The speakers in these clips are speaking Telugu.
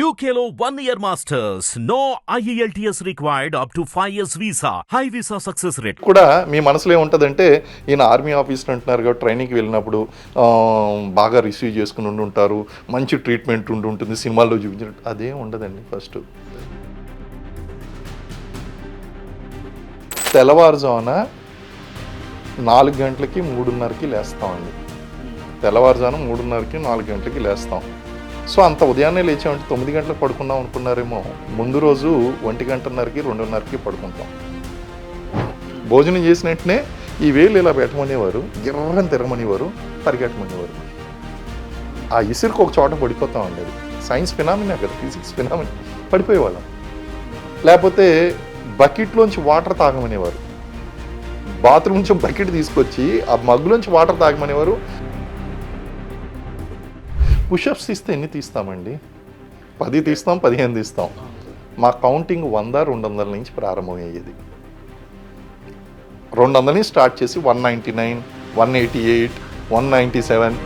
UKLO 1 year masters. No IELTS required up to 5 years visa. High visa success rate. కూడా మీ మనసులో ఏముంటుందంటే ఈయన ఆర్మీ ఆఫీసర్ అంటున్నారు కాబట్టి ట్రైనింగ్కి వెళ్ళినప్పుడు బాగా రిసీవ్ చేసుకుని ఉండుంటారు, మంచి ట్రీట్మెంట్ ఉంటుంది, సినిమాల్లో చూపించినట్టు అదేం ఉండదండి. ఫస్ట్ తెల్లవారుజామున 4 గంటలకి 3:30కి లేస్తామండి. తెల్లవారుజామున 3:30కి 4 గంటలకి లేస్తాం. సో అంత ఉదయాన్నే లేచామంటే 9 గంటలకు పడుకుందాం అనుకున్నారేమో, ముందు రోజు 1:30కి 2:30కి పడుకుంటాం. భోజనం చేసిన వెంటనే ఈ వేలు ఇలా పెట్టమనేవారు, గిర్రని తిరగమనేవారు, పరిగెట్టమనేవారు. ఆ ఇసురుకు ఒక చోట పడిపోతామండి. అది సైన్స్ ఫినామినా కదా, ఫిజిక్స్ ఫినామినా. పడిపోయేవాళ్ళం. లేకపోతే బకెట్లోంచి వాటర్ తాగమనేవారు. బాత్రూమ్ నుంచి బకెట్ తీసుకొచ్చి ఆ మగ్గులోంచి వాటర్ తాగమనేవారు. పుషప్స్ తీస్తే ఎన్ని తీస్తామండి? 10 తీస్తాం, 15 తీస్తాం. మా కౌంటింగ్ 100, 200 నుంచి ప్రారంభమయ్యేది. 200 నుంచి స్టార్ట్ చేసి 199, 188, 197.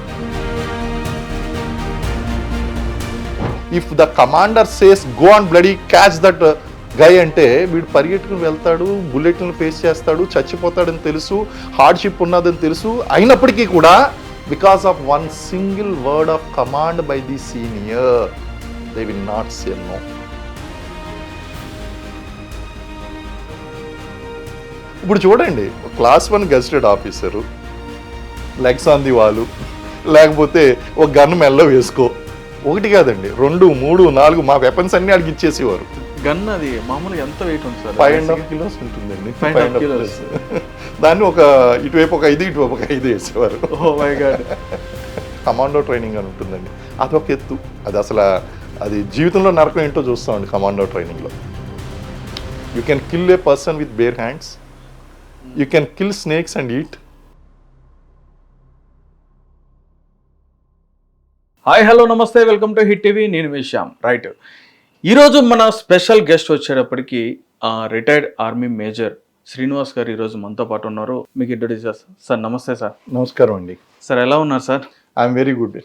If the commander says go and bloody catch that guy అంటే వీడు పరిగెట్టుకుని వెళ్తాడు, బుల్లెట్లను ఫేస్ చేస్తాడు, చచ్చిపోతాడని తెలుసు, హార్డ్షిప్ ఉన్నదని తెలుసు. అయినప్పటికీ కూడా because of one single word of command by the senior they will not say no. ఇప్పుడు చూడండి, class 1 gazetted officer, legs on the wall, లేకపోతే ఒక గన్ మెల్ల వేసుకో. ఒకటి కాదండి, 2, 3, 4 మా వెపన్స్ అన్ని అడిగి ఇచ్చేసేవారు. గన్ అది మామూలుగా ఎంత వెయిట్ ఉంది సార్? 5.5 kilos ఉంటుందండి. 5.5 kilos. దాన్ని ఒక ఇటువైపు ఒక 5, ఇటువైపు ఒక 5 వేసేవారు. Oh my god. Commando training అని ఉంటుందండి, అదొక ఎత్తు. అది అసలు అది జీవితంలో నరకం ఏంటో చూస్తామండి కమాండో ట్రైనింగ్లో. You can kill a person with bare hands, you can kill snakes and eat. Hi, hello, నమస్తే, వెల్కమ్ టు హిట్ టీవీ. నేను మీ శ్యామ్. రైట్, ఈరోజు మన స్పెషల్ గెస్ట్ వచ్చేటప్పటికి retired army major Srinivas garu ఈరోజు మనతో పాటు ఉన్నారు. మీకు ఇంట్రొడ్యూస్ చేస్తాను సార్. నమస్తే సార్. నమస్కారం అండి. సార్, ఎలా ఉన్నారు సార్? I'm very good.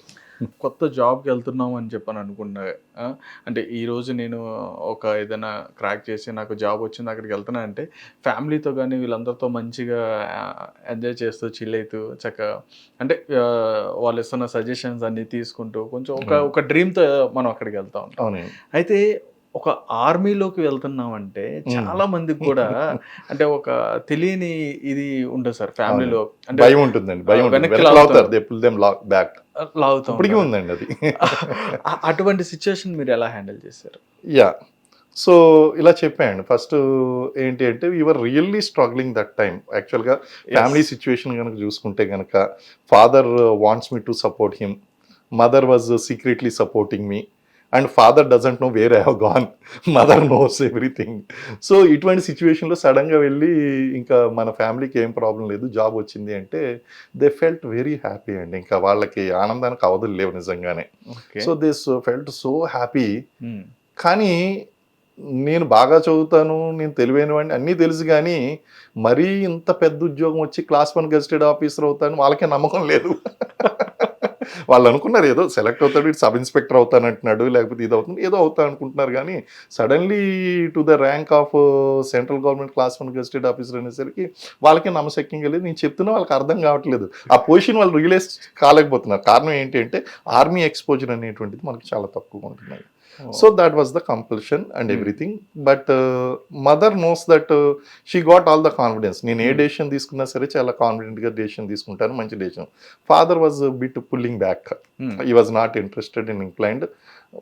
కొత్త జాబ్కి వెళ్తున్నాం అని చెప్పని అనుకున్నా. అంటే ఈరోజు నేను ఒక ఏదైనా క్రాక్ చేసి నాకు జాబ్ వచ్చింది, అక్కడికి వెళ్తున్నా అంటే ఫ్యామిలీతో కానీ వీళ్ళందరితో మంచిగా ఎంజాయ్ చేస్తూ చిల్ అవుతూ చక్కగా అంటే వాళ్ళు ఇస్తున్న సజెషన్స్ అన్నీ తీసుకుంటూ కొంచెం ఒక డ్రీమ్తో మనం అక్కడికి వెళ్తా ఉంటాం. అయితే ఒక ఆర్మీలోకి వెళ్తున్నామంటే చాలా మందికి కూడా అంటే ఒక తెలియని ఇది ఉంటుంది సార్ ఫ్యామిలీలో. అంటే భయం ఉంటుందండి, వెనక్కి లాగుతాం. ఇప్పటికీ ఉందండి అది. అటువంటి సిచ్యువేషన్ మీరు ఎలా హ్యాండిల్ చేశారు? యా, సో ఇలా చెప్పాయండి. ఫస్ట్ ఏంటి అంటే you are really struggling that time. యాక్చువల్గా ఫ్యామిలీ సిచ్యువేషన్ కనుక చూసుకుంటే కనుక father wants me to support him, mother was secretly supporting me, and father doesn't know where I have gone, mother knows everything. So ఇటువంటి సిచ్యువేషన్లో సడన్గా వెళ్ళి ఇంకా మన ఫ్యామిలీకి ఏం ప్రాబ్లం లేదు, జాబ్ వచ్చింది అంటే దే ఫెల్ట్ వెరీ హ్యాపీ అండి. ఇంకా వాళ్ళకి ఆనందానికి అవధులు లేవు నిజంగానే. So they felt so happy. కానీ నేను బాగా చదువుతాను, నేను తెలివైన వాడిని అన్నీ తెలుసు, కానీ మరీ ఇంత పెద్ద ఉద్యోగం వచ్చి క్లాస్ 1 గెజిటెడ్ ఆఫీసర్ అవుతాను వాళ్ళకే నమ్మకం లేదు. వాళ్ళు అనుకున్నారు ఏదో సెలెక్ట్ అవుతాడు, ఇటు సబ్ ఇన్స్పెక్టర్ అవుతానంటున్నాడు, లేకపోతే ఇది అవుతుంది ఏదో అవుతా అనుకుంటున్నారు. కానీ suddenly to the rank of central government class 1 gazetted officer అనేసరికి వాళ్ళకి నమ్మశక్యంగా లేదు. నేను చెప్తున్నా వాళ్ళకి అర్థం కావట్లేదు, ఆ పొజిషన్ వాళ్ళు రియలైజ్ కాలేకపోతున్నారు. కారణం ఏంటి అంటే ఆర్మీ ఎక్స్పోజర్ అనేటువంటిది మనకి చాలా తక్కువగా ఉంటున్నాయి. So that was the compulsion and everything. But mother knows that she got all the confidence. నేను ఏ డెసిషన్ తీసుకున్నా సరే చాలా కాన్ఫిడెంట్గా డెసిషన్ తీసుకుంటాను, మంచి decision. Father was bit pulling back, he was not interested in inclined.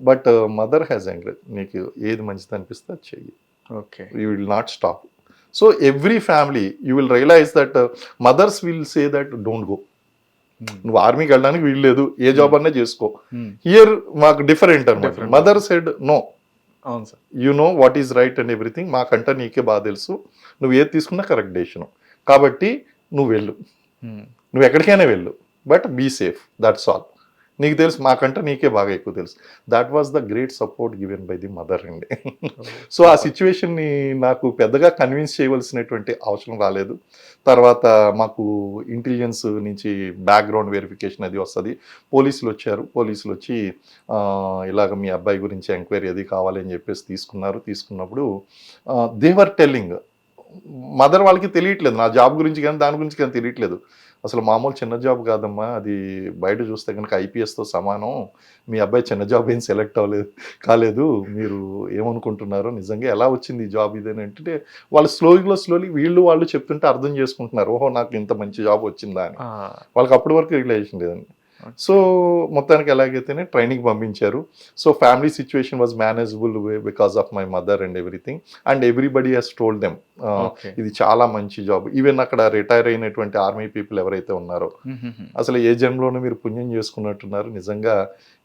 But mother has encourage, నీకు ఏది మంచిది అనిపిస్తే అది చెయ్యి, okay, you will not stop. So every family you will realise that mothers will say that don't go, నువ్వు ఆర్మీకి వెళ్ళడానికి వీల్లేదు, ఏ జాబ్ అన్నా చేసుకో. హియర్ మాకు డిఫరెంట్ అనమాట. మదర్ సెడ్ నో, అవును sir, you know what is right and everything, మాకంటే నీకే బాగా తెలుసు, నువ్వు ఏది తీసుకున్నా కరెక్ట్ డెసిషన్, కాబట్టి నువ్వు వెళ్ళు, నువ్వు ఎక్కడికైనా వెళ్ళు, but be safe, that's all. నీకు తెలుసు, మాకంటే నీకే బాగా ఎక్కువ తెలుసు. That was the great support given by the mother అండి. సో ఆ సిచ్యువేషన్ని నాకు పెద్దగా కన్విన్స్ చేయవలసినటువంటి అవసరం రాలేదు. తర్వాత మాకు ఇంటెలిజెన్స్ నుంచి బ్యాక్గ్రౌండ్ వెరిఫికేషన్ అది వస్తుంది. పోలీసులు వచ్చారు. పోలీసులు వచ్చి ఇలాగ మీ అబ్బాయి గురించి ఎంక్వైరీ అది కావాలి అని చెప్పేసి తీసుకున్నప్పుడు దేవర్ టెల్లింగ్, మదర్ వాళ్ళకి తెలియట్లేదు నా జాబ్ గురించి కానీ దాని గురించి కానీ తెలియట్లేదు. అసలు మామూలు చిన్న జాబ్ కాదమ్మా, అది బయట చూస్తే కనుక ఐపీఎస్తో సమానం, మీ అబ్బాయి చిన్న జాబ్ ఏం సెలెక్ట్ కాలేదు, మీరు ఏమనుకుంటున్నారు, నిజంగా ఎలా వచ్చింది ఈ జాబ్ ఇదని అంటే వాళ్ళు స్లోలీ వాళ్ళు చెప్తుంటే అర్థం చేసుకుంటున్నారు, ఓహో నాకు ఇంత మంచి జాబ్ వచ్చిందా అని. వాళ్ళకి అప్పటి వరకు రిలేషన్ లేదండి. సో మొత్తానికి ఎలాగైతేనే ట్రైనింగ్ పంపించారు. So family situation was manageable because of my mother and everything. And everybody he's told them ఇది చాలా మంచి జాబ్. ఈవెన్ అక్కడ రిటైర్ అయినటువంటి ఆర్మీ పీపుల్ ఎవరైతే ఉన్నారో అసలు ఏ జన్మలోనూ మీరు పుణ్యం చేసుకున్నట్టున్నారు, నిజంగా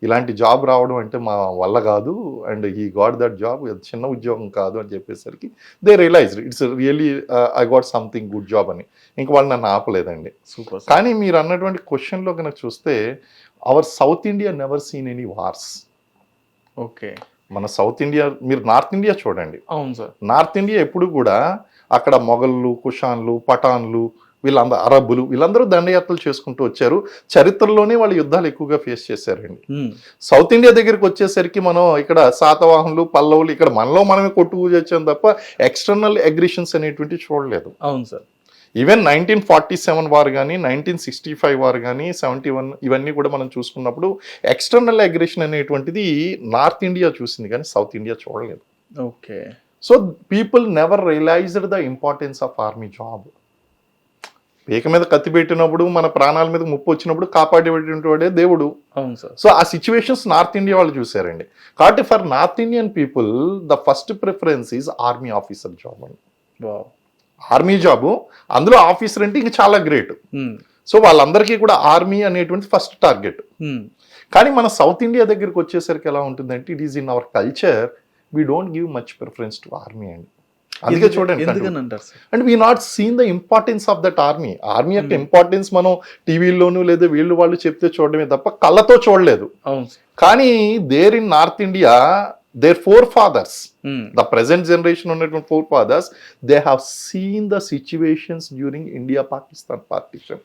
ఇలాంటి జాబ్ రావడం అంటే మా వల్ల కాదు, and he got that job, చిన్న ఉద్యోగం కాదు అని చెప్పేసరికి they realised it's really I got something good job అని. ఇంక వాళ్ళు నన్ను ఆపలేదండి. సూపర్. కానీ మీరు అన్నటువంటి క్వశ్చన్లో కనుక చూస్తే our south India never seen any wars. Okay. మన సౌత్ ఇండియా, మీరు నార్త్ ఇండియా చూడండి. అవును సార్. నార్త్ ఇండియా ఎప్పుడు కూడా అక్కడ మొఘళ్ళు, కుషాన్లు, పఠాన్లు, వీళ్ళందరూ అరబ్బులు, వీళ్ళందరూ దండయాత్రలు చేసుకుంటూ వచ్చారు. చరిత్రలోనే వాళ్ళు యుద్ధాలు ఎక్కువగా ఫేస్ చేశారండి. సౌత్ ఇండియా దగ్గరికి వచ్చేసరికి మనం ఇక్కడ శాతవాహనులు, పల్లవులు, ఇక్కడ మనలో మనమే కొట్టుకు వచ్చాం తప్ప ఎక్స్టర్నల్ అగ్రెషన్స్ అనేటువంటి చూడలేదు. అవును సార్. ఈవెన్ 1947 వార్ కానీ 1965 వార్ కానీ 71 ఇవన్నీ కూడా మనం చూసుకున్నప్పుడు ఎక్స్టర్నల్ అగ్రెషన్ అనేటువంటిది నార్త్ ఇండియా చూసింది కానీ సౌత్ ఇండియా చూడలేదు. Okay. So people never realised the importance of army job. పీక మీద కత్తి పెట్టినప్పుడు, మన ప్రాణాల మీద ముప్పు వచ్చినప్పుడు కాపాడేటువంటి వాడే దేవుడు. అవును సార్. సో ఆ సిచ్యువేషన్స్ నార్త్ ఇండియా వాళ్ళు చూసారండి. కాబట్టి for north Indian people the first preference is army officer job అండి. ఆర్మీ జాబు, అందులో ఆఫీసర్ అంటే ఇంక చాలా గ్రేట్. సో వాళ్ళందరికీ కూడా ఆర్మీ అనేటువంటి ఫస్ట్ టార్గెట్. కానీ మన సౌత్ ఇండియా దగ్గరికి వచ్చేసరికి ఎలా ఉంటుందంటే it is in our culture we don't give much preference to army అండి. అందుకే చూడండి, and we not seen the importance of that army. Army యొక్క ఇంపార్టెన్స్ మనం టీవీల్లోనూ లేదా వాళ్ళు చెప్తే చూడడమే తప్ప కళ్ళతో చూడలేదు. కానీ there in north India their forefathers, the present generation ఉన్నటువంటి forefathers, they have seen the situations during India-Pakistan partition.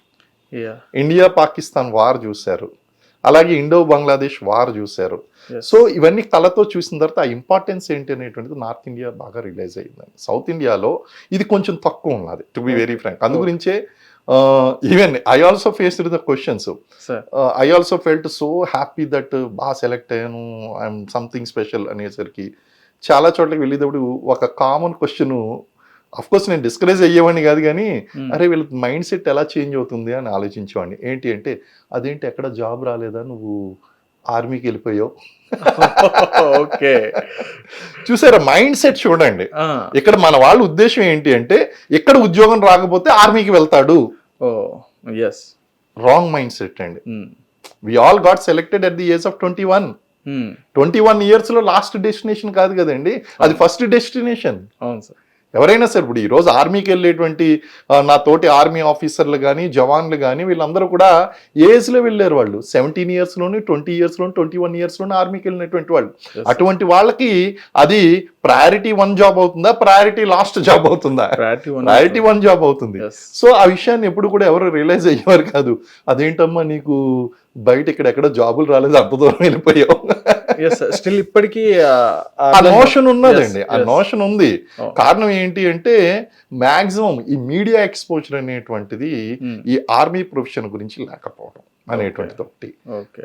India-Pakistan war చూశారు, అలాగే ఇండో-బంగ్లాదేశ్ వార్ చూశారు. సో ఇవన్నీ కళతో చూసిన తర్వాత ఆ ఇంపార్టెన్స్ ఏంటి అనేటువంటిది నార్త్ ఇండియా బాగా రియలైజ్ అయ్యిందండి. సౌత్ ఇండియాలో ఇది కొంచెం తక్కువ ఉన్నది, టు బి వెరీ ఫ్రాంక్. అందు గురించే even I also faced the questions. I also felt so happy that బాగా సెలెక్ట్ అయ్యాను, ఐఎమ్ సంథింగ్ స్పెషల్ అనేసరికి చాలా చోట్లకి వెళ్ళేటప్పుడు ఒక కామన్ క్వశ్చన్, అఫ్కోర్స్ నేను డిస్కరేజ్ అయ్యేవాడిని కాదు కానీ అరే వీళ్ళ మైండ్ సెట్ ఎలా చేంజ్ అవుతుంది అని ఆలోచించేవాడిని. ఏంటి అంటే అదేంటి ఎక్కడ జాబ్ రాలేదా, నువ్వు ఆర్మీకి వెళ్ళిపోయావు. ఓకే. చూసారా మైండ్ సెట్ చూడండి. ఇక్కడ మన వాళ్ళ ఉద్దేశం ఏంటి అంటే ఇక్కడ ఉద్యోగం రాకపోతే ఆర్మీకి వెళ్తాడు. రాంగ్ మైండ్ సెట్ అండి. We all got selected at the age of 21 years లో లాస్ట్ డెస్టినేషన్ కాదు కదండి, అది ఫస్ట్ డెస్టినేషన్. అవును సార్. ఎవరైనా సరే ఇప్పుడు ఈరోజు ఆర్మీకి వెళ్ళేటువంటి నా తోటి ఆర్మీ ఆఫీసర్లు కానీ జవాన్లు కానీ వీళ్ళందరూ కూడా ఏజ్లో వెళ్ళారు. వాళ్ళు 17 ఇయర్స్లోని 20 ఇయర్స్లోని 21 ఇయర్స్లోని ఆర్మీకి వెళ్ళినటువంటి వాళ్ళు. అటువంటి వాళ్ళకి అది ప్రయారిటీ 1 జాబ్ అవుతుందా, ప్రయారిటీ లాస్ట్ జాబ్ అవుతుందా? ప్రయారిటీ 1 జాబ్ అవుతుంది. సో ఆ విషయాన్ని ఎప్పుడు కూడా ఎవరు రియలైజ్ అయ్యేవారు కాదు. అదేంటమ్మా నీకు బయట ఇక్కడ జాబులు రాలేదు, అంత దూరం వెళ్ళిపోయావు. స్టిల్ ఇప్పటికీ ఆ నోషన్ ఉన్నదండి, ఆ నోషన్ ఉంది. కారణం ఏంటి అంటే మాక్సిమం ఈ మీడియా ఎక్స్పోజర్ అనేటువంటిది ఈ ఆర్మీ ప్రొఫెషన్ గురించి లేకపోవడం అనేటువంటిది ఒకటి,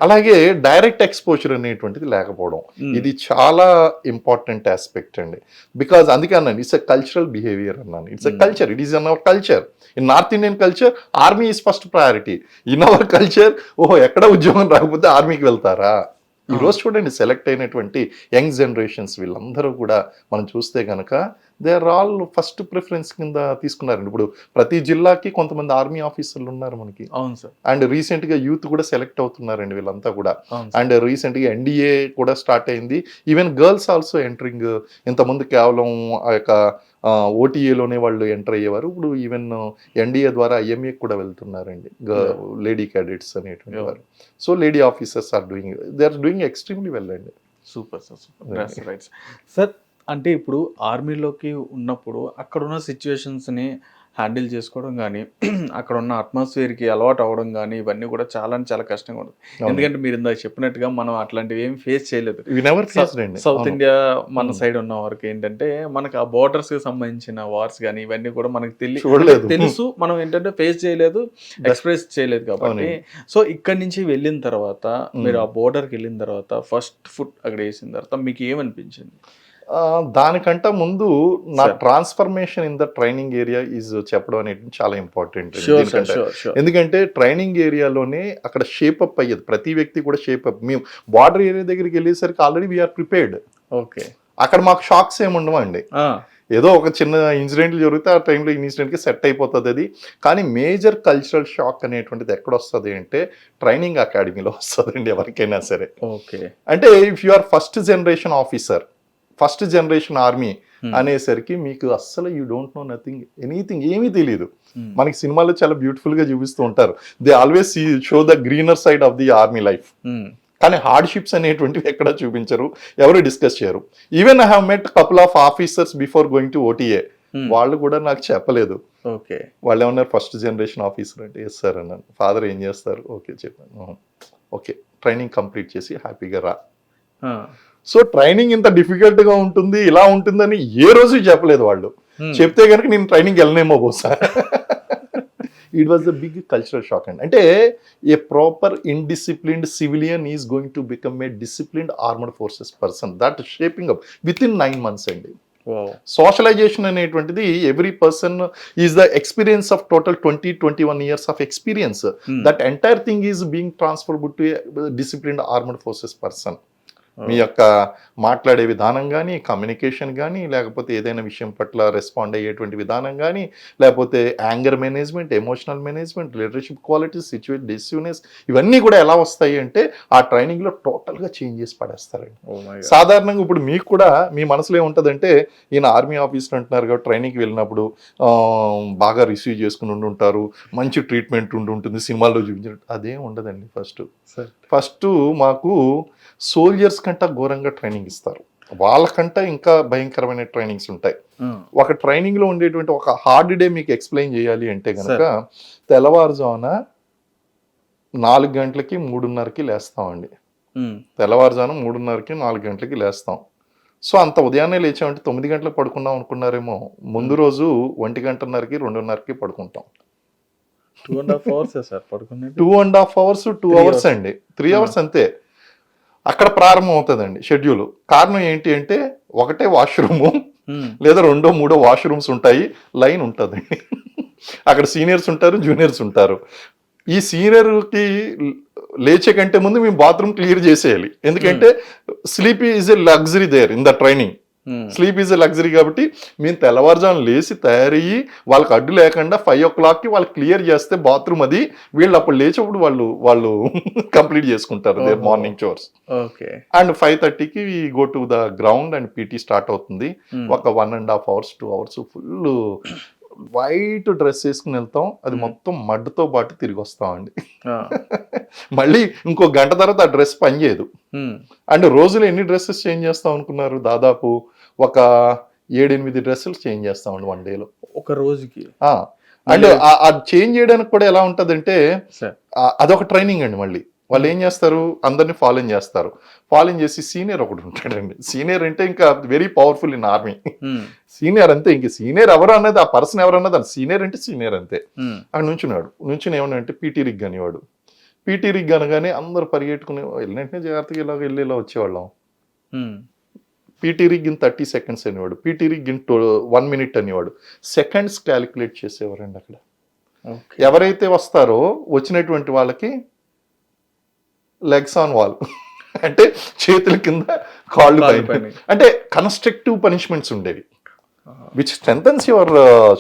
అలాగే డైరెక్ట్ ఎక్స్పోజర్ అనేటువంటిది లేకపోవడం, ఇది చాలా ఇంపార్టెంట్ ఆస్పెక్ట్ అండి. బికాజ్ అందుకే అన్నాను ఇట్స్ ఎ కల్చరల్ బిహేవియర్ అన్నాను. It's a culture, it is an our culture. In north Indian culture army is first priority. In our culture ఓహో ఎక్కడ ఉద్యోగం రాకపోతే ఆర్మీకి వెళ్తారా. ఈ రోజు చూడండి సెలెక్ట్ అయినటువంటి యంగ్ జనరేషన్స్ వీళ్ళందరూ కూడా మనం చూస్తే కనుక they are all first preference కింద తీసుకున్నారండి. ఇప్పుడు ప్రతి జిల్లాకి కొంతమంది ఆర్మీ ఆఫీసర్లు ఉన్నారు మనకి. అవును సార్. అండ్ రీసెంట్గా యూత్ కూడా సెలెక్ట్ అవుతున్నారండి వీళ్ళంతా కూడా. అవును అండ్ రీసెంట్గా ఎన్డీఏ కూడా స్టార్ట్ అయింది. Even girls also entering. ఇంతకుముందు కేవలం ఆ యొక్క ఓటీఏలోనే వాళ్ళు ఎంటర్ అయ్యేవారు. ఇప్పుడు ఈవెన్ ఎన్డీఏ ద్వారా ఐఎంఏ కూడా వెళ్తున్నారండి లేడీ క్యాడెట్స్ అనేటువంటి వారు. So lady officers are doing, they are doing extremely well అండి. Super sir, super. Right sir. అంటే ఇప్పుడు ఆర్మీలోకి ఉన్నప్పుడు అక్కడ ఉన్న సిచ్యువేషన్స్ని హ్యాండిల్ చేసుకోవడం కానీ అక్కడ ఉన్న అట్మాస్ఫియర్కి అలవాటు అవ్వడం కానీ ఇవన్నీ కూడా చాలా చాలా కష్టంగా ఉంటుంది. ఎందుకంటే మీరు ఇందాక చెప్పినట్టుగా మనం అట్లాంటివి ఏం ఫేస్ చేయలేదు. సౌత్ ఇండియా మన సైడ్ ఉన్న వరకు ఏంటంటే మనకు ఆ బోర్డర్స్కి సంబంధించిన వార్స్ కానీ ఇవన్నీ కూడా మనకు తెలుసు, మనం ఏంటంటే ఫేస్ చేయలేదు, ఎక్స్ప్రెస్ చేయలేదు కాబట్టి. సో ఇక్కడ నుంచి వెళ్ళిన తర్వాత మీరు ఆ బోర్డర్కి వెళ్ళిన తర్వాత ఫస్ట్ ఫుట్ అక్కడ వేసిన తర్వాత మీకు ఏమనిపించింది? దానికంటే ముందు నా transformation in the training area is చెప్పడం అనేది చాలా ఇంపార్టెంట్. ఎందుకంటే ట్రైనింగ్ ఏరియాలోనే అక్కడ షేప్అప్ అయ్యేది, ప్రతి వ్యక్తి కూడా షేప్అప్. మేము బార్డర్ ఏరియా దగ్గరికి వెళ్ళేసరికి ఆల్రెడీ వీఆర్ ప్రిపేర్డ్. ఓకే, అక్కడ మాకు షాక్స్ ఏమి ఉండవండి. ఏదో ఒక చిన్న ఇన్సిడెంట్లు జరిగితే ఆ టైంలో ఇన్సిడెంట్కి సెట్ అయిపోతుంది అది. కానీ మేజర్ కల్చరల్ షాక్ అనేటువంటిది ఎక్కడ వస్తుంది అంటే ట్రైనింగ్ అకాడమీలో వస్తుందండి ఎవరికైనా సరే. ఓకే, అంటే if you are first generation officer, first generation army అనేసరికి మీకు అస్సలు you don't know nothing, anything, ఏమీ తెలియదు. మనకి సినిమాలో చాలా బ్యూటిఫుల్ గా చూపిస్తూ ఉంటారు, they always show the greener side of the army life. కానీ హార్డ్షిప్స్ అనేటువంటివి ఎక్కడ చూపించరు, ఎవరు డిస్కస్ చేయరు. Even I have met couple of officers before going to OTA, వాళ్ళు కూడా నాకు చెప్పలేదు. ఓకే, వాళ్ళు ఏమన్నారు ఫస్ట్ జనరేషన్ ఆఫీసర్ అంటే ఎస్ సార్ అన్నాను. ఫాదర్ ఏం చేస్తారు? ఓకే చెప్పాను. ఓకే, ట్రైనింగ్ కంప్లీట్ చేసి హ్యాపీగా రా. సో ట్రైనింగ్ ఇంత డిఫికల్ట్ గా ఉంటుంది, ఇలా ఉంటుందని ఏ రోజు చెప్పలేదు వాళ్ళు. చెప్తే కనుక నేను ట్రైనింగ్ వెళ్ళనేమో బహుశా. It was the big cultural shock అండి. అంటే a proper indisciplined civilian is going to become a disciplined armoured forces person, that shaping up with in 9 months అండి. సోషలైజేషన్ అనేటువంటిది every person is the experience of total 20-21 years of experience. That entire thing is being transferable to disciplined armoured forces person. మీ యొక్క మాట్లాడే విధానం కానీ, కమ్యూనికేషన్ కానీ, లేకపోతే ఏదైనా విషయం పట్ల రెస్పాండ్ అయ్యేటువంటి విధానం కానీ, లేకపోతే anger management, emotional management, leadership qualities, situation decisiveness, ఇవన్నీ కూడా ఎలా వస్తాయి అంటే ఆ ట్రైనింగ్లో టోటల్గా చేంజ్ చేసి పడేస్తారండి. సాధారణంగా ఇప్పుడు మీకు కూడా మీ మనసులో ఏముంటుందంటే ఈయన ఆర్మీ ఆఫీసర్ అంటున్నారు కాబట్టి ట్రైనింగ్కి వెళ్ళినప్పుడు బాగా రిసీవ్ చేసుకుని ఉండుంటారు, మంచి ట్రీట్మెంట్ ఉంటుంది, సినిమాల్లో చూపించినట్టు. అదేం ఉండదండి. ఫస్ట్ మాకు సోల్జర్స్ కంటే ఘోరంగా ట్రైనింగ్ ఇస్తారు, వాళ్ళకంటే ఇంకా భయంకరమైన ట్రైనింగ్స్ ఉంటాయి. ఒక ట్రైనింగ్ లో ఉండేటువంటి ఒక హార్డ్ డే మీకు ఎక్స్ప్లెయిన్ చేయాలి అంటే కనుక తెల్లవారుజామున 4 గంటలకి 3:30కి లేస్తామండి. తెల్లవారుజామున 3:30కి 4 గంటలకి లేస్తాం. సో అంత ఉదయాన్నే లేచామంటే 9 గంటలకు పడుకున్నాం అనుకున్నారేమో, ముందు రోజు 1 గంటన్నరకి 2:30కి పడుకుంటాం. 2.5 hours సార్ పడుకునేది. 2.5 hours 2 hours అండి, 3 hours అంతే. అక్కడ ప్రారంభం అవుతుందండి షెడ్యూల్. కారణం ఏంటి అంటే ఒకటే వాష్రూము లేదా 2-3 వాష్రూమ్స్ ఉంటాయి, లైన్ ఉంటుందండి. అక్కడ సీనియర్స్ ఉంటారు, జూనియర్స్ ఉంటారు. ఈ సీనియర్కి లేచే కంటే ముందు మేము బాత్రూమ్ క్లియర్ చేసేయాలి, ఎందుకంటే sleep is a luxury there in the training. Sleep is a luxury కాబట్టి మేము తెల్లవారుజాము లేచి తయారయ్యి వాళ్ళకి అడ్డు లేకుండా 5 o'clockకి వాళ్ళు క్లియర్ చేస్తే బాత్రూమ్ అది, వీళ్ళు అప్పుడు లేచేప్పుడు వాళ్ళు కంప్లీట్ చేసుకుంటారు దేర్ మార్నింగ్ చోర్స్. అండ్ 5:30కి go to the ground and PT start అవుతుంది. ఒక 1.5 hours 2 hours full white dress వేసుకుని వెళ్తాం, అది మొత్తం మడ్డుతో పాటు తిరిగి వస్తామండి. మళ్ళీ ఇంకో గంట తర్వాత ఆ డ్రెస్ పనిచేయదు. అండ్ రోజులో ఎన్ని డ్రెస్సెస్ చేంజ్ చేస్తాం అనుకున్నారు? దాదాపు ఒక 7-8 డ్రెస్సులు చేంజ్ చేస్తామండి 1 day లో, ఒక రోజుకి. అండ్ ఆ చేంజ్ చేయడానికి కూడా ఎలా ఉంటుందంటే అదొక ట్రైనింగ్ అండి. మళ్ళీ వాళ్ళు ఏం చేస్తారు, అందరినీ ఫాలోయింగ్ చేస్తారు. ఫాలోయింగ్ చేసి సీనియర్ ఒకటి ఉంటాడండి. సీనియర్ అంటే ఇంకా very powerful in army. Senior అంతే, ఇంక సీనియర్ ఎవరు అన్నది, ఆ పర్సన్ ఎవరు అన్నది, అది సీనియర్ అంటే సీనియర్ అంతే. అక్కడ నుంచున్నాడు, నుంచుని ఏమన్నా అంటే పీటీ రిగ్ అనేవాడు. పీటీ రిగ్ అనగానే అందరూ పరిగెట్టుకుని వెళ్ళినట్టునే జాగ్రత్తగా ఇలా వెళ్ళి ఇలా వచ్చేవాళ్ళం. పీటీ రిగ్ ఇన్ 30 seconds అనేవాడు, పీటీ రిగ్ ఇన్ 1 minute అనేవాడు. సెకండ్స్ క్యాలిక్యులేట్ చేసేవారండి అక్కడ. ఎవరైతే వస్తారో వచ్చినటువంటి వాళ్ళకి లెగ్స్ ఆన్ వాల్, అంటే చేతుల కింద కాళ్ళు పైన, అంటే కన్స్ట్రక్టివ్ పనిష్మెంట్స్ ఉండేవి. విచ్ స్ట్రెంథన్స్ యువర్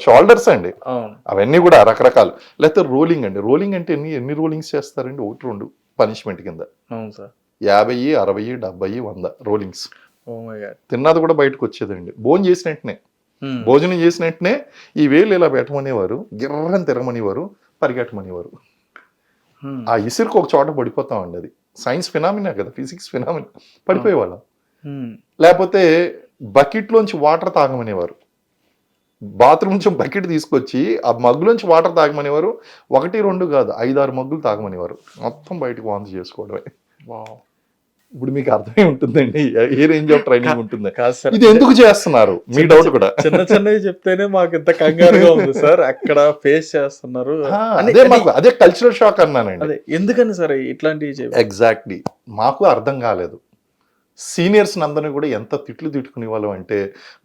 షోల్డర్స్ అండి. అవును. అవన్నీ కూడా రకరకాలు. లేకపోతే రోలింగ్ అండి. రోలింగ్ అంటే ఎన్ని రోలింగ్స్ చేస్తారండి? 1-2 పనిష్మెంట్ కింద. అవును sir. 50, 60, 70, 100 rollings. Oh my god. తిన్నది కూడా బయటకు వచ్చేదండి. భోజనం చేసిన వెంటనే ఈ వేలు ఇలా పెట్టమనేవారు, గిర్రని తిరగమనేవారు, పరిగెట్టమనేవారు. ఆ ఇసురుకు ఒక చోట పడిపోతామండి. అది సైన్స్ ఫినామినా కదా, ఫిజిక్స్ ఫినామినా. పడిపోయేవాళ్ళం. లేకపోతే బకెట్లోంచి వాటర్ తాగమనేవారు. బాత్రూమ్ నుంచి బకెట్ తీసుకొచ్చి ఆ మగ్గులోంచి వాటర్ తాగమనేవారు. 1-2 కాదు, 5-6 మగ్గులు తాగమనేవారు. మొత్తం బయటకు వాంతి చేసుకోవడమే. ఇప్పుడు మీకు అర్థమై ఉంటుందండి ఏ రేంజ్ ఆఫ్ ట్రైనింగ్ ఉంటుంది. ఇది ఎందుకు చేస్తున్నారు మీ డౌట్ కూడా. చిన్న చిన్నవి చెప్తేనే మాకు ఇంత కంగారుగా ఉంది సార్. అక్కడ ఫేస్ చేస్తున్నారు. అదే కల్చరల్ షాక్ అన్నానండి. అదే ఎందుకని సార్ ఇట్లాంటివి? ఎగ్జాక్ట్లీ మాకు అర్థం కాలేదు. సీనియర్స్ అందరినీ కూడా ఎంత తిట్లు తిట్టుకునే వాళ్ళం అంటే,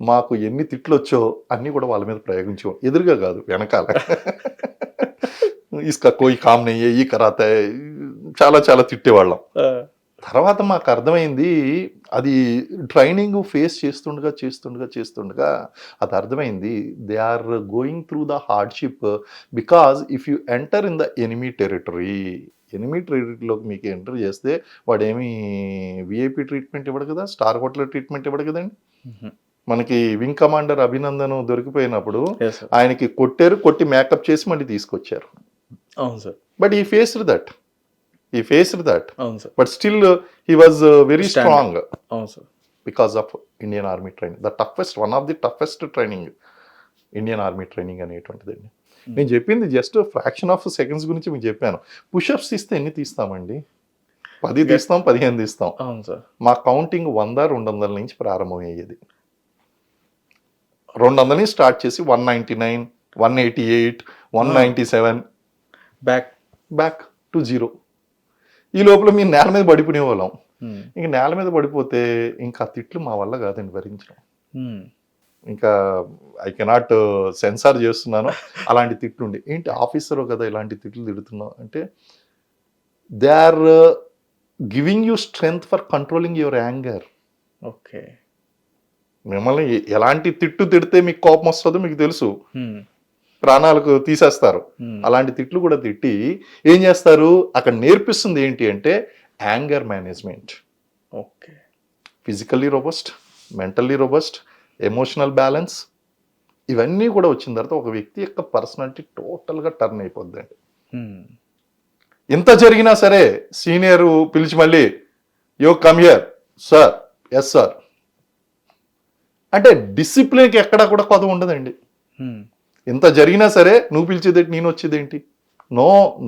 మాకు ఎన్ని తిట్లు వచ్చో అన్ని కూడా వాళ్ళ మీద ప్రయోగించాం. ఎదురుగా కాదు, వెనకాల. ఇసుక కోయి కామ్ నెయ్యి ఈ కరాతే చాలా చాలా తిట్టేవాళ్ళం. తర్వాత మాకు అర్థమైంది, అది ట్రైనింగ్ ఫేస్ చేస్తుండగా అది అర్థమైంది. They are going through the hardship because if you enter in the enemy టెరిటరీలోకి మీకు ఎంటర్ చేస్తే వాడేమి విఐపి ట్రీట్మెంట్ ఇవ్వడు కదా, స్టార్ హోటల్ ట్రీట్మెంట్ ఇవ్వడు కదండి. మనకి వింగ్ కమాండర్ అభినందన్ దొరికిపోయినప్పుడు ఆయనకి కొట్టి మేకప్ చేసి మళ్ళీ తీసుకొచ్చారు. అవును సార్. బట్ ఈ ఫేస్డ్ దట్. అవును sir. But still he was very strong. అవును sir. Because of Indian Army training. One of the toughest training. Indian Army training అనేటువంటిదండి. నేను చెప్పింది జస్ట్ ఫ్రాక్షన్ ఆఫ్ సెకండ్స్ గురించి మీకు చెప్పాను. పుషప్స్ తీస్తే ఎన్ని తీస్తామండి? 10 తీస్తాం, 15 తీస్తాం. అవును సార్. మా కౌంటింగ్ 100-200 నుంచి ప్రారంభమయ్యేది. 200 నుంచి స్టార్ట్ చేసి 199, 188, 197 బ్యాక్ టు 0. ఈ లోపల మీరు నేల మీద పడిపోయే వాళ్ళం. ఇంక నేల మీద పడిపోతే ఇంకా తిట్లు మా వల్ల కాదండి భరించడం. ఇంకా ఐ కెనాట్ సెన్సార్ చేస్తున్నాను. అలాంటి తిట్లు ఉండి, ఏంటి ఆఫీసర్ కదా ఇలాంటి తిట్లు తిడుతున్నావు అంటే, they are giving you strength for controlling your anger. Okay. మిమ్మల్ని ఎలాంటి తిట్టు తిడితే మీకు కోపం వస్తుందో మీకు తెలుసు, ప్రాణాలకు తీసేస్తారు. అలాంటి తిట్లు కూడా తిట్టి ఏం చేస్తారు, అక్కడ నేర్పిస్తుంది ఏంటి అంటే anger management. Okay. Physically robust, mentally robust, emotional balance, ఇవన్నీ కూడా వచ్చిన తర్వాత ఒక వ్యక్తి యొక్క పర్సనాలిటీ టోటల్గా టర్న్ అయిపోద్దండి. ఇంత జరిగినా సరే సీనియర్ పిలిచి మళ్ళీ yo come here sir, yes sir అంటే డిసిప్లిన్కి ఎక్కడా కూడా కొదవ ఉండదండి. ఇంత జరిగినా సరే నువ్వు పిలిచేదేంటి, నేను వచ్చేదేంటి,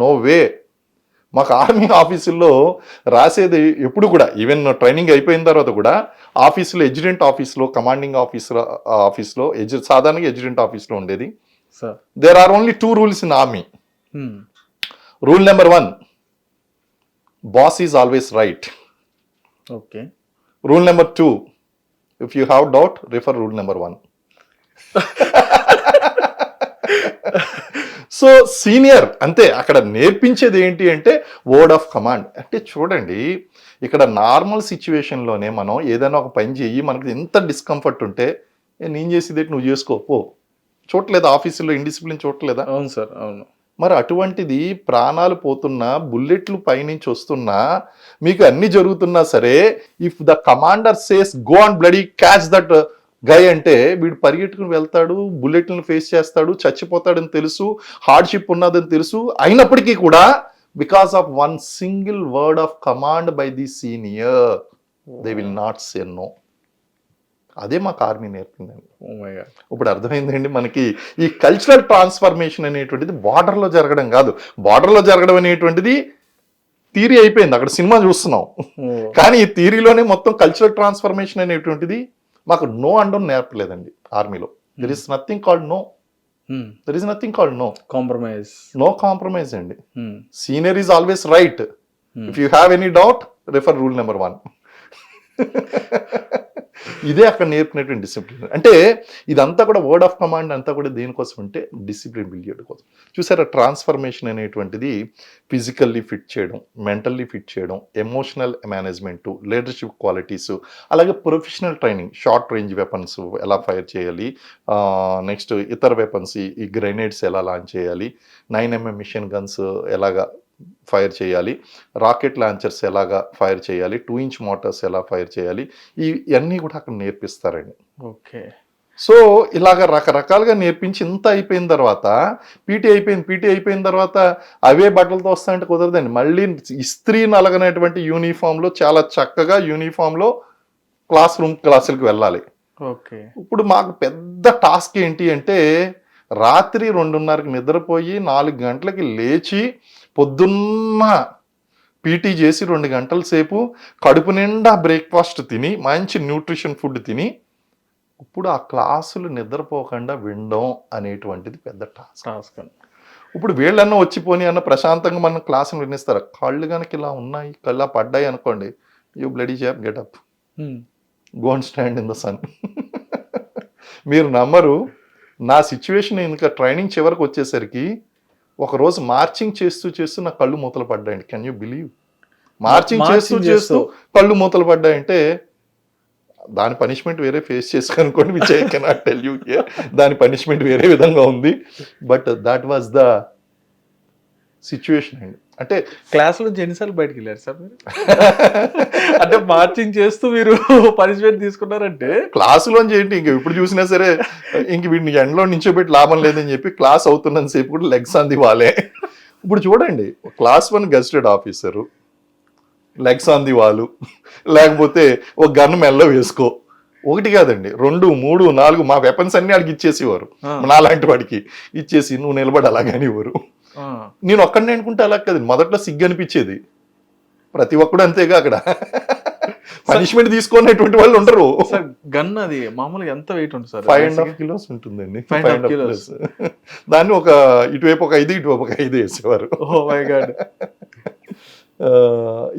నో వే. మాకు ఆర్మీ ఆఫీసుల్లో రాసేది ఎప్పుడు కూడా, ఈవెన్ ట్రైనింగ్ అయిపోయిన తర్వాత కూడా ఆఫీసులో ఎడ్జుటెంట్ ఆఫీస్లో, కమాండింగ్ ఆఫీస్లో సాధారణంగా ఎడ్జుటెంట్ ఆఫీస్లో ఉండేది. There are only 2 rules in army. Rule number 1, boss is always right. Okay. Rule number 2, if you have doubt refer rule number 1. So senior అంతే. అక్కడ నేర్పించేది ఏంటి అంటే వర్డ్ ఆఫ్ కమాండ్. అంటే చూడండి, ఇక్కడ నార్మల్ సిచ్యువేషన్లోనే మనం ఏదైనా ఒక పని చెయ్యి, మనకి ఎంత డిస్కంఫర్ట్ ఉంటే నేను చేసేది నువ్వు చేసుకోపో, చూడలేదా ఆఫీసులో ఇండిసిప్లిన్ చూడలేదా? అవును సార్, అవును. మరి అటువంటిది ప్రాణాలు పోతున్నా, బుల్లెట్లు పైనుంచి వస్తున్నా, మీకు అన్ని జరుగుతున్నా సరే, if the commander says go and bloody catch that guy అంటే వీడు పరిగెట్టుకుని వెళ్తాడు, బుల్లెట్లను ఫేస్ చేస్తాడు, చచ్చిపోతాడని తెలుసు, హార్డ్షిప్ ఉన్నదని తెలుసు. అయినప్పటికీ కూడా because of 1 single word of command by the senior they will not say no. అదే మాకు ఆర్మీ నేర్పిందండి. ఇప్పుడు అర్థమైందండి మనకి ఈ కల్చరల్ ట్రాన్స్ఫర్మేషన్ అనేటువంటిది బార్డర్లో జరగడం కాదు. బార్డర్లో జరగడం అనేటువంటిది థియరీ అయిపోయింది, అక్కడ సినిమా చూస్తున్నాం. కానీ ఈ థియరీలోనే మొత్తం కల్చరల్ ట్రాన్స్ఫర్మేషన్ అనేటువంటిది మాకు నో అండం నేర్పలేదండి ఆర్మీలో. There is nothing called no. There is nothing called no compromise అండి. Senior is always right. If you have any doubt refer rule number 1. ఇదే అక్కడ నేర్పినటువంటి డిసిప్లిన్. అంటే ఇదంతా కూడా వర్డ్ ఆఫ్ కమాండ్ అంతా కూడా దేనికోసం అంటే డిసిప్లిన్ బిల్డ్ చేయడం కోసం. చూసారా, ట్రాన్స్ఫర్మేషన్ అనేటువంటిది ఫిజికల్లీ ఫిట్ చేయడం, మెంటల్లీ ఫిట్ చేయడం, ఎమోషనల్ మేనేజ్మెంట్, లీడర్షిప్ క్వాలిటీస్, అలాగే professional training, short range weapons ఎలా ఫైర్ చేయాలి, నెక్స్ట్ ఇతర వెపన్స్ ఈ గ్రెనేడ్స్ ఎలా లాంచ్ చేయాలి, 9mm మిషన్ గన్స్ ఎలాగా ఫైర్ చేయాలి, రాకెట్ లాంచర్స్ ఎలాగా ఫైర్ చేయాలి, 2-inch మోటార్స్ ఎలా ఫైర్ చేయాలి, ఇవన్నీ కూడా అక్కడ నేర్పిస్తారండి. ఓకే. సో ఇలాగ రకరకాలుగా నేర్పించి ఇంత అయిపోయిన తర్వాత పీటీ అయిపోయిన తర్వాత అవే బట్టలతో వస్తాయంటే కుదరదండి. మళ్ళీ ఇస్త్రీ నలగనటువంటి యూనిఫామ్లో చాలా చక్కగా యూనిఫామ్లో క్లాసులకు వెళ్ళాలి. ఓకే. ఇప్పుడు మాకు పెద్ద టాస్క్ ఏంటి అంటే రాత్రి 2:30కి నిద్రపోయి 4 గంటలకి లేచి పొద్దున్న పీటీ చేసి 2 గంటల సేపు కడుపు నిండా బ్రేక్ఫాస్ట్ తిని మంచి న్యూట్రిషన్ ఫుడ్ తిని ఇప్పుడు ఆ క్లాసులు నిద్రపోకుండా వినడం అనేటువంటిది పెద్ద టాస్క్. ఇప్పుడు వీళ్ళన్నా వచ్చిపోని అన్న ప్రశాంతంగా మనం క్లాసులు వినిస్తారు. కళ్ళు కనుక ఇలా ఉన్నాయి, కళ్ళ పడ్డాయి అనుకోండి, you bloody job get up, go and stand in the sun. మీరు నమ్మరు, నా సిచ్యువేషన్ ఇంకా ట్రైనింగ్ చివరికి వచ్చేసరికి ఒకరోజు మార్చింగ్ చేస్తూ నా కళ్ళు మూతలు పడ్డాయండి. Can you believe? మార్చింగ్ చేస్తూ కళ్ళు మూతలు పడ్డాయంటే దాని పనిష్మెంట్ వేరే ఫేస్ చేసుకనుకోండి, which I cannot tell you here. దాని పనిష్మెంట్ వేరే విధంగా ఉంది, but that was the situation అండి. అంటే క్లాస్లో ఎన్నిసార్లు బయటకు వెళ్ళారు సార్ మీరు? అంటే మార్చింగ్ చేస్తూ మీరు పనిష్మెంట్ తీసుకున్నారంటే క్లాసులోంచి ఏంటి, ఇంక ఇప్పుడు చూసినా సరే ఇంక వీడిని ఎండలో నించోబెట్టి లాభం లేదని చెప్పి క్లాస్ అవుతున్నంత సేపు కూడా లెగ్స్ అంది వాళ్ళే. ఇప్పుడు చూడండి, class 1 gazetted officer, legs on the wall, లేకపోతే ఒక గన్ మెల్లో వేసుకో. ఒకటి కాదండి, 2, 3, 4 మా వెపన్స్ అన్ని అడిగి ఇచ్చేసేవారు. నాలాంటి వాడికి ఇచ్చేసి నువ్వు నిలబడి అలాగని ఇవ్వరు. నేను ఒక్కడిని అనుకుంటే అలా కదండి, మొదట్లో సిగ్గు అనిపించేది. ప్రతి ఒక్కడు అంతేగా అక్కడ పనిష్మెంట్ తీసుకునేటువంటి వాళ్ళు ఉండరు. గన్ అది మామూలుగా ఎంత వెయిట్ ఉంటుంది సార్? 5.5 kilos ఉంటుందండి. 5.5 kilos. దాన్ని ఒక ఇటువైపు ఒక 5 ఇటువైపు ఒక 5 వేసేవారు. Oh my god.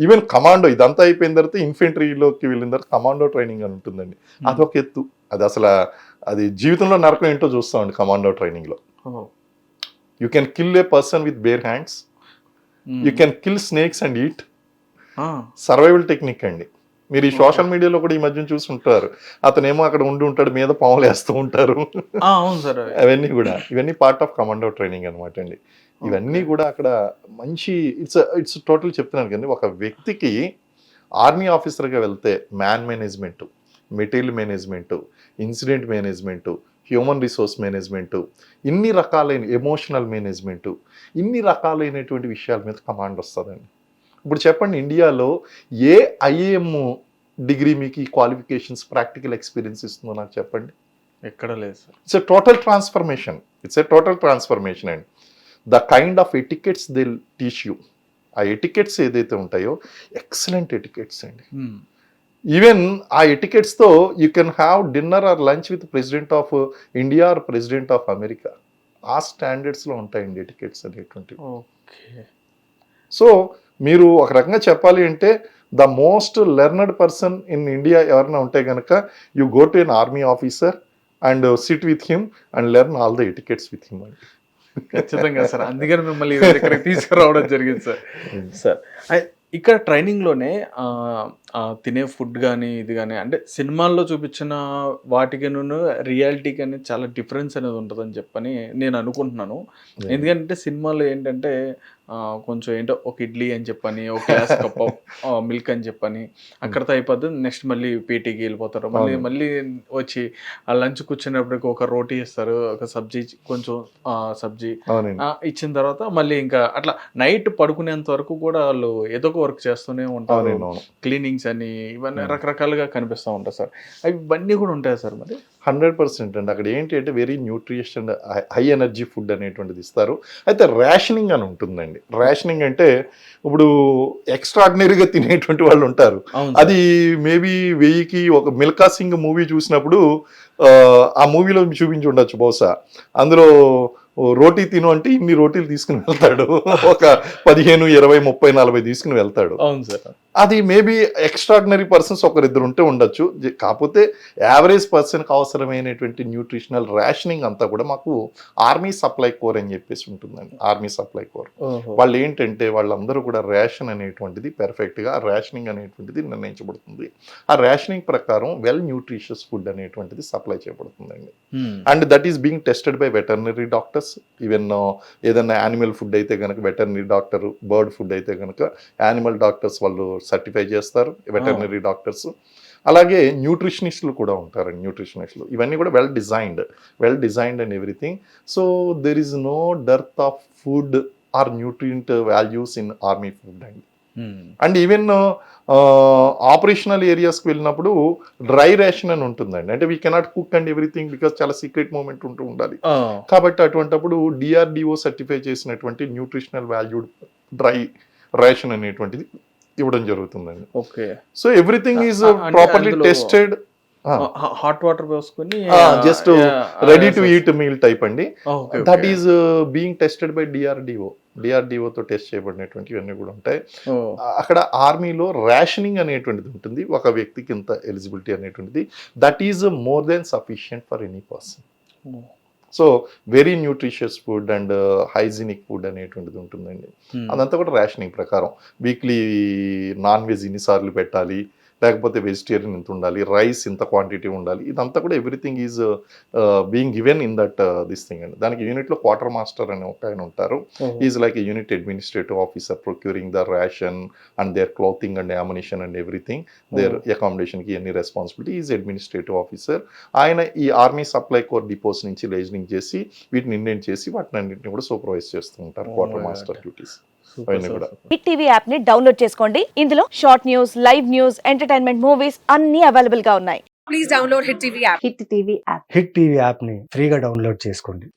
Even commando ఇదంతా అయిపోయిన తర్వాత ఇన్ఫెంట్రీలోకి వెళ్ళిన తర్వాత కమాండో ట్రైనింగ్ అని ఉంటుందండి. అదొక ఎత్తు. అది అసలు అది జీవితంలో నరకం ఏంటో చూస్తామండి కమాండో ట్రైనింగ్ లో. You can kill a person with bare hands, you can kill snakes and eat. Survival technique అండి. మీరు ఈ సోషల్ మీడియాలో కూడా ఈ మధ్యన చూస్తుంటారు, అతనేమో అక్కడ ఉండి ఉంటాడు, మీద పాములు వేస్తూ ఉంటారు. ఇవన్నీ పార్ట్ ఆఫ్ కమాండో ట్రైనింగ్ అనమాట అండి. ఇవన్నీ కూడా అక్కడ మంచి ఇట్స్ టోటల్ చెప్తున్నాను కానీ ఒక వ్యక్తికి ఆర్మీ ఆఫీసర్గా వెళ్తే man management, material management, incident management, human resource management, ఇన్ని రకాలైన ఎమోషనల్ మేనేజ్మెంట్, ఇన్ని రకాలైనటువంటి విషయాల మీద కమాండ్ వస్తుందండి. ఇప్పుడు చెప్పండి, ఇండియాలో ఏ ఐఏఎం డిగ్రీ మీకు ఈ క్వాలిఫికేషన్స్ ప్రాక్టికల్ ఎక్స్పీరియన్స్ ఇస్తుందో నాకు చెప్పండి. ఎక్కడ లేదు sir. It's a total transformation and the kind of etiquettes they teach you. ఆ ఎటికెట్స్ ఏదైతే ఉంటాయో ఎక్సలెంట్ ఎటికెట్స్ అండి. ఈవెన్ ఆ ఎటికెట్స్తో you can have dinner or lunch with president of India or president of America. ఆ స్టాండర్డ్స్లో ఉంటాయండి ఎటికెట్స్ అనేటువంటివి. సో మీరు ఒక రకంగా చెప్పాలి అంటే the most learned person in India ఎవరైనా ఉంటే కనుక you go to an army officer and sit with him and learn all the etiquettes with him అండి. ఖచ్చితంగా సార్, అందుకని మిమ్మల్ని ఇక్కడికి తీసుకురావడం జరిగింది సార్. సార్ ఇక్కడ ట్రైనింగ్లోనే తినే ఫుడ్ కానీ ఇది కానీ అంటే సినిమాల్లో చూపించిన వాటికి రియాలిటీకి అనేది చాలా డిఫరెన్స్ అనేది ఉంటుందని చెప్పని నేను అనుకుంటున్నాను. ఎందుకంటే సినిమాలో ఏంటంటే కొంచెం ఏంటో ఒక ఇడ్లీ అని చెప్పని, ఒక గ్లాస్ కప్ ఆఫ్ మిల్క్ అని చెప్పని అక్కడితో అయిపోద్ది. నెక్స్ట్ మళ్ళీ పీటీకి వెళ్ళిపోతారు. మళ్ళీ వచ్చి ఆ లంచ్ కూర్చున్నప్పటికి ఒక రోటీ ఇస్తారు, ఒక సబ్జీ, కొంచెం సబ్జీ ఇచ్చిన తర్వాత మళ్ళీ ఇంకా అట్లా నైట్ పడుకునేంత వరకు కూడా వాళ్ళు ఏదో ఒక వర్క్ చేస్తూనే ఉంటారు. క్లీనింగ్స్ అని ఇవన్నీ రకరకాలుగా కనిపిస్తూ ఉంటాయి సార్. అవి ఇవన్నీ కూడా ఉంటాయి సార్. మరి 100% అండి. అక్కడ ఏంటి అంటే very nutritious and high energy food అనేటువంటిది ఇస్తారు. అయితే రేషనింగ్ అని ఉంటుందండి. రేషనింగ్ అంటే ఇప్పుడు ఎక్స్ట్రాడినరీగా తినేటువంటి వాళ్ళు ఉంటారు. అది మేబీ 1000కి ఒక మిల్కా సింగ్ మూవీ చూసినప్పుడు ఆ మూవీలో చూపించి ఉండొచ్చు బహుశా. అందులో రోటీ తిను అంటే ఇన్ని రోటీలు తీసుకుని వెళ్తాడు, ఒక 15, 20, 30, 40 తీసుకుని వెళ్తాడు. అవును సార్. అది మేబీ ఎక్స్ట్రాడినరీ పర్సన్స్ ఒకరిద్దరు ఉంటే ఉండొచ్చు, కాకపోతే యావరేజ్ పర్సన్కి అవసరమైనటువంటి న్యూట్రిషనల్ రేషనింగ్ అంతా కూడా మాకు ఆర్మీ సప్లై కోర్ అని చెప్పేసి ఉంటుందండి. ఆర్మీ సప్లై కోర్ వాళ్ళు ఏంటంటే వాళ్ళందరూ కూడా రేషన్ అనేటువంటిది పెర్ఫెక్ట్గా రేషనింగ్ అనేటువంటిది నిర్ణయించబడుతుంది. ఆ రేషనింగ్ ప్రకారం వెల్ న్యూట్రిషియస్ ఫుడ్ అనేటువంటిది సప్లై చేయబడుతుందండి. And that is being tested by veterinary doctors. Even ఏదైనా యానిమల్ ఫుడ్ అయితే కనుక వెటర్నరీ డాక్టర్, బర్డ్ ఫుడ్ అయితే కనుక యానిమల్ డాక్టర్స్ వాళ్ళు సర్టిఫై చేస్తారు, వెటర్నరీ డాక్టర్స్. అలాగే న్యూట్రిషనిస్టులు కూడా ఉంటారండి. న్యూట్రిషనిస్టులు ఇవన్నీ కూడా well designed and everything. So there is no dearth of food or nutrient values in army food అండి. అండ్ ఈవెన్ ఆపరేషనల్ ఏరియాస్కి వెళ్ళినప్పుడు డ్రై రేషన్ అని ఉంటుందండి. అంటే we cannot cook and everything because చాలా సీక్రెట్ మూమెంట్ ఉంటూ ఉండాలి. కాబట్టి అటువంటిప్పుడు DRDO సర్టిఫై చేసినటువంటి న్యూట్రిషనల్ వాల్యూడ్ డ్రై రేషన్ అనేటువంటిది ఇవ్వడం జరుగుతుందండి. Okay. So everything is properly tested. Hot water పోసుకొని just ready to eat meal type అండి. That is being tested by DRDO తో టెస్ట్ చేయబడినటువంటి ఇవన్నీ కూడా ఉంటాయి. అక్కడ ఆర్మీలో రేషనింగ్ అనేటువంటిది ఉంటుంది, ఒక వ్యక్తికి ఇంత ఎలిజిబిలిటీ అనేటువంటిది. That is more than sufficient for any person. So very nutritious food and hygienic food అనేటువంటిది ఉంటుందండి. అదంతా కూడా రేషనింగ్ ప్రకారం వీక్లీ నాన్ వెజ్ ఇన్నిసార్లు పెట్టాలి, లేకపోతే వెజిటేరియన్ ఇంత ఉండాలి, రైస్ ఇంత క్వాంటిటీ ఉండాలి. ఇదంతా కూడా everything is being given in that this thing అండి. దానికి యూనిట్లో క్వార్టర్ మాస్టర్ అని ఒక ఆయన ఉంటారు. Is like a unit administrative officer procuring the ration and their clothing and ammunition and everything, their అకామిడేషన్కి ఎన్ని రెస్పాన్సిబిలిటీ ఈజ్ అడ్మినిస్ట్రేటివ్ ఆఫీసర్. ఆయన ఈ ఆర్మీ సప్లై కోర్ డిపోస్ నుంచి లేజనింగ్ చేసి వీటిని ఇండెంట్ చేసి వాటిని అన్నింటిని కూడా సూపర్వైజ్ చేస్తూ ఉంటారు, quarter master duties. Hit TV app ని డౌన్లోడ్ చేసుకోండి. ఇందులో short news, live news, entertainment movies అన్ని అవైలబుల్ గా ఉన్నాయి. Please download Hit TV app. Hit TV app. Hit TV యాప్ని ఫ్రీగా డౌన్లోడ్ చేసుకోండి.